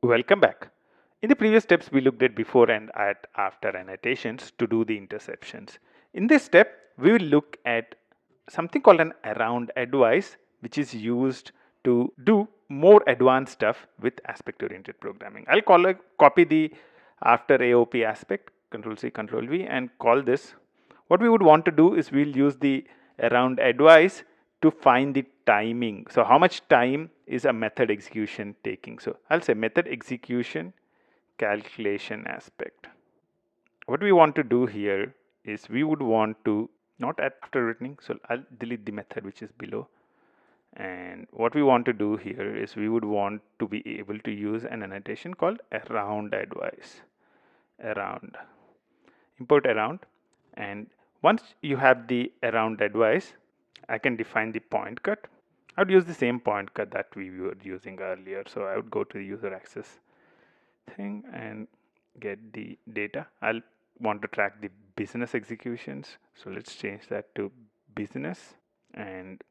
Welcome back. In the previous steps, we looked at before and at after annotations to do the interceptions. In this step, we will look at something called an around advice, which is used to do more advanced stuff with aspect-oriented programming. I'll copy the after AOP aspect, Control C, Control V, and call this. What we would want to do is we'll use the around advice to find the timing. So how much time is a method execution taking? So I'll say method execution calculation aspect. What we want to do here is we would want to not after returning, so I'll delete the method which is below. And what we want to do here is we would want to be able to use an annotation called around advice. Around. Import around, and once you have the around advice, I can define the point cut. I would use the same point cut that we were using earlier. So I would go to the user access thing and get the data. I'll want to track the business executions. So let's change that to business and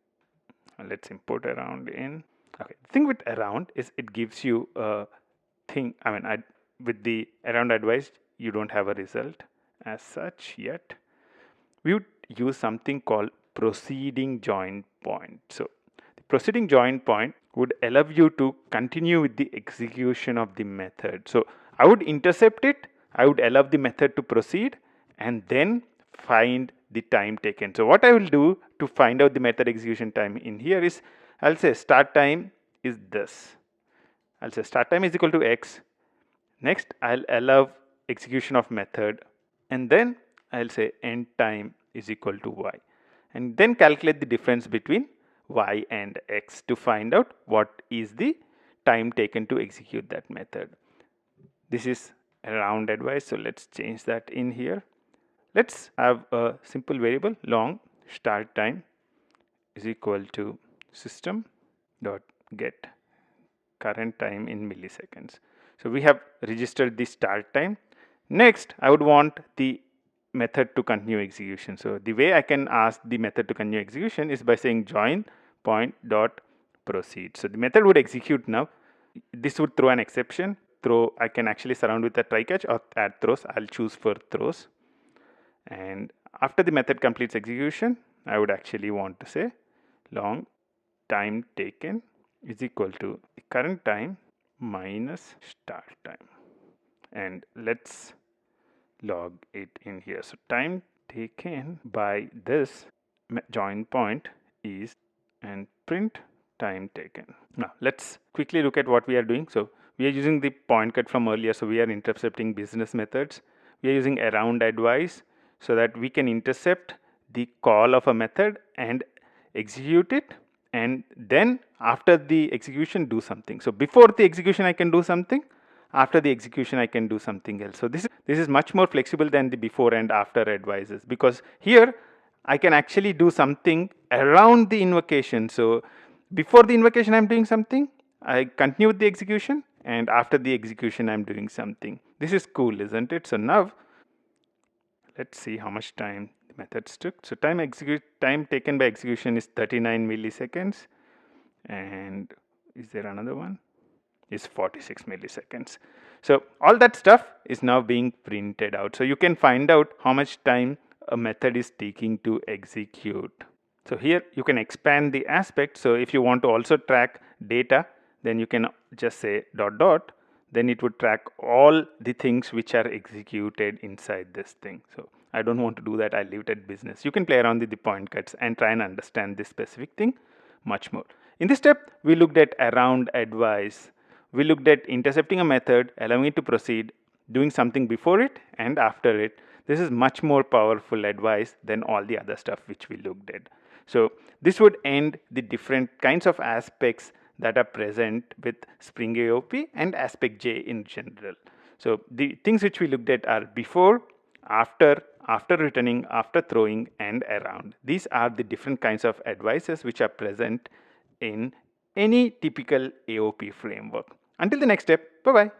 let's import around in. Okay, the thing with around is it gives you a thing. With the around advice, you don't have a result as such yet. We would use something called proceeding join point. So the proceeding join point would allow you to continue with the execution of the method. So I would intercept it, I would allow the method to proceed, and then find the time taken. So what I will do to find out the method execution time in here is I'll say start time is this. I'll say start time is equal to X. Next, I'll allow execution of method, and then I'll say end time is equal to Y, and then calculate the difference between Y and X to find out what is the time taken to execute that method. This is around advice, so let's change that in here. Let's have a simple variable long start time is equal to system dot get current time in milliseconds. So we have registered the start time. Next, I would want the method to continue execution. So the way I can ask the method to continue execution is by saying join point dot proceed. So the method would execute now. This would throw an exception. Throw, I can actually surround with a try catch or add throws. I'll choose for throws. And after the method completes execution, I would actually want to say long time taken is equal to the current time minus start time. And let's log it in here. So time taken by this join point is, and print time taken. Now let's quickly look at what we are doing. So we are using the point cut from earlier. So we are intercepting business methods. We are using around advice so that we can intercept the call of a method and execute it, and then after the execution do something. So before the execution I can do something, after the execution I can do something else. So this is much more flexible than the before and after advices, because here I can actually do something around the invocation. So before the invocation I'm doing something, I continue with the execution, and after the execution I'm doing something. This is cool, isn't it? So now let's see how much time the methods took. So time taken by execution is 39 milliseconds, and is there another one? Is 46 milliseconds. So all that stuff is now being printed out. So you can find out how much time a method is taking to execute. So here you can expand the aspect. So if you want to also track data, then you can just say dot dot, then it would track all the things which are executed inside this thing. So I don't want to do that. I leave it at business. You can play around with the point cuts and try and understand this specific thing much more. In this step, we looked at around advice. We looked at intercepting a method, allowing it to proceed, doing something before it and after it. This is much more powerful advice than all the other stuff which we looked at. So this would end the different kinds of aspects that are present with Spring AOP and Aspect J in general. So the things which we looked at are before, after returning, after throwing, and around. These are the different kinds of advices which are present in any typical AOP framework. Until the next step, bye-bye.